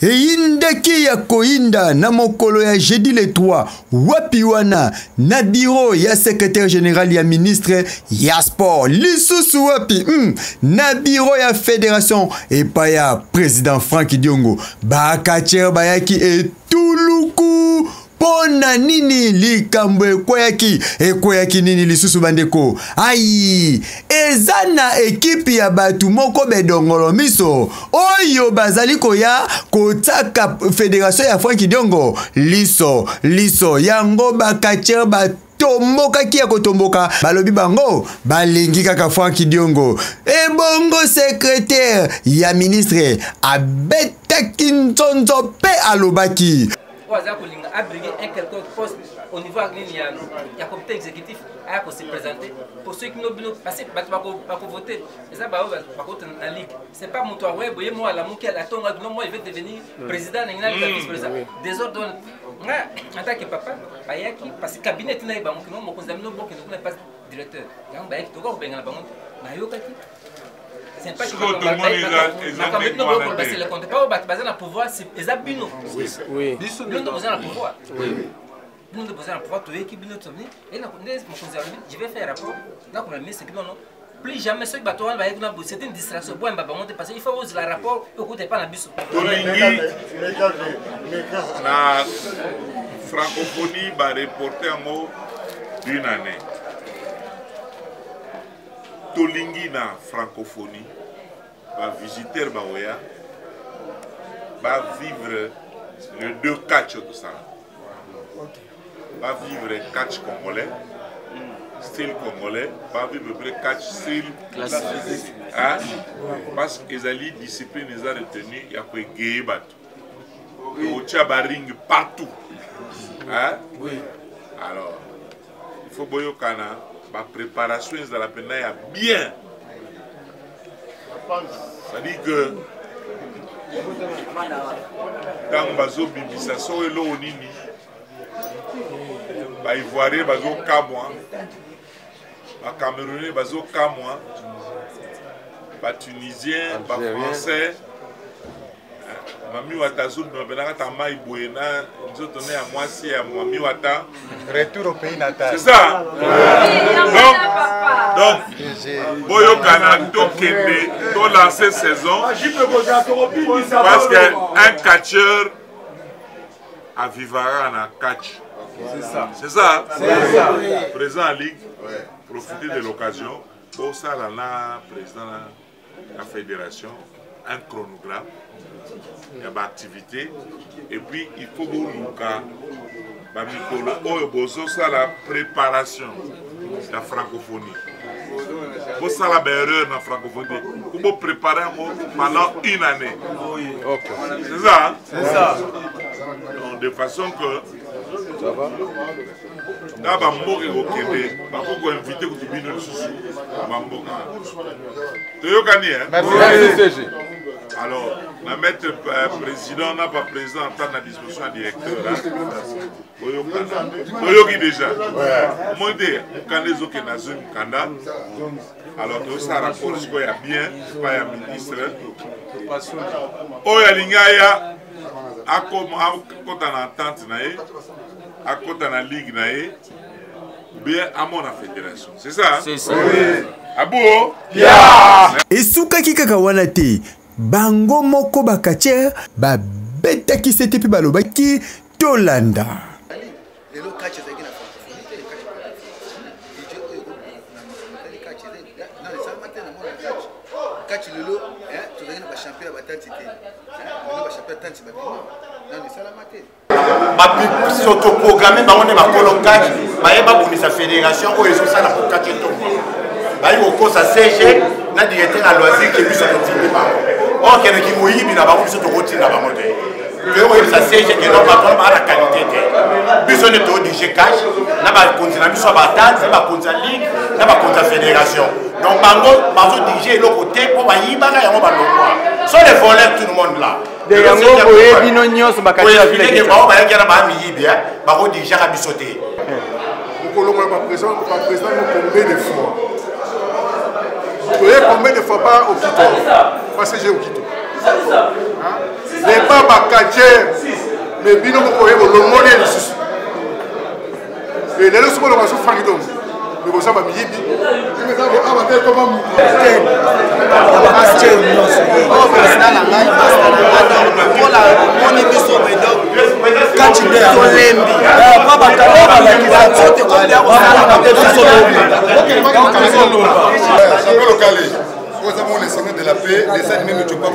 Eindaki ya koinda na mokolo ya jeudi le 3 wapi wana na bureau ya secrétaire général ya ministre ya sport lisusu wapi na bureau ya fédération epa ya président Franck Diongo bakacher bayaki etuluku pona nini likambo ekweyaki nini lisusu bandeko ai ezana ekipe ya batu moko bedongolo miso oyo bazali koya kotaka fédération ya Franck Diongo liso yango bakacher tomboka kia kotomboka balobi bango balingi kaka Franck Diongo ebongo secrétaire ya ministre abetaki nzonzo pe alobaki abriguer un quelconque poste au niveau du comité exécutif à se présenter pour ceux qui n'ont pas passé par voter. Et ça, la ligue. C'est pas mon toit, moi, la mouki, la tongue, moi, il veut devenir président, vice-président. Désordre. En tant que papa, parce que le cabinet, il n'y a pas de directeur. C'est pas que pouvoir, c'est je vais faire un rapport. Plus jamais ceux qui c'est une distraction. Parce qu'il faut oser le rapport, écoutez pas la bus. La francophonie va reporter en haut d'une année. Tolingi na francophonie va visiter Baoya, va vivre les deux catchs de ça. Va vivre catch congolais, style congolais, va vivre le catch style classique. Hein? Parce que les disciplines les a retenues, il y a quoi gay bateau. Il y a ring partout. Hein? Oui. Alors, il faut boyo kana. La préparation de la peine est bien. C'est-à-dire que dans bazo bibisa so elo onini ba ivoirien bazo kamwa ba camerounais bazo kamwa ba tunisien ba français mami wata zone no benaka tama iboena nzoto ne ya mwasi ya mami wata retour au pays natal. C'est ça. Donc boyo kana tokende to lancer saison parce que un catcheur à vivara en catch. C'est ça. Président en ligue, profiter de l'occasion pour ça là président de la fédération un chronogramme. Il y a des activités et puis il faut la préparation de la francophonie. Pour ça la erreur dans la francophonie, pour préparer pendant une année. C'est ça, hein? C'est ça. Donc, de façon que là, Bamboka au Québec, Bamboka invité que tu viennes le souci. Bamboka. Tu es au Gagné, hein? Merci. Alors, la maître président n'a pas président en tant que disposition directeur. Oyogi déjà. Moi, quand les autres nations Kanda, alors tout ça rapport ce qu'il y a bien, pas un ministre. Oya Lingaya, à côté en entente nae, à côté en ligue nae, bien à mon fédération. C'est ça? C'est ça. Abou. Et soukaki kakawana te. Bango moko bakacher ba betaki sete pi balobaki tolanda autoprogrammé bango ma colocage ba bonisa fédération o eso ça la pour catch tombo ba yo ko sa CG na directeur à loisir qui puisse continuer ba o kene ki moyibi na ba ko biso to rotina ba mote que o sa CG que non ba la qualité te biso ne to DJ cash na ba continuer biso ba tante ba continuer ligue na ba continuer fédération donc bango bazo DJ le côté pour ba yibaka yango ba longwa so les voleurs tout le monde là de yango boye bino nyonso bakati la ville ke ba ba yakera ba mi yibia ba ko DJ ka bisoté ko longa ba président combien de fois. Combien de fois pas au Quito? Pas CG au Quito. débat bakacher mais bino mokoye bolongoli lisusu lelo soki olonga so franki donc mais bozamba miyibi les seigneurs de la paix, les animés ne tuent pas.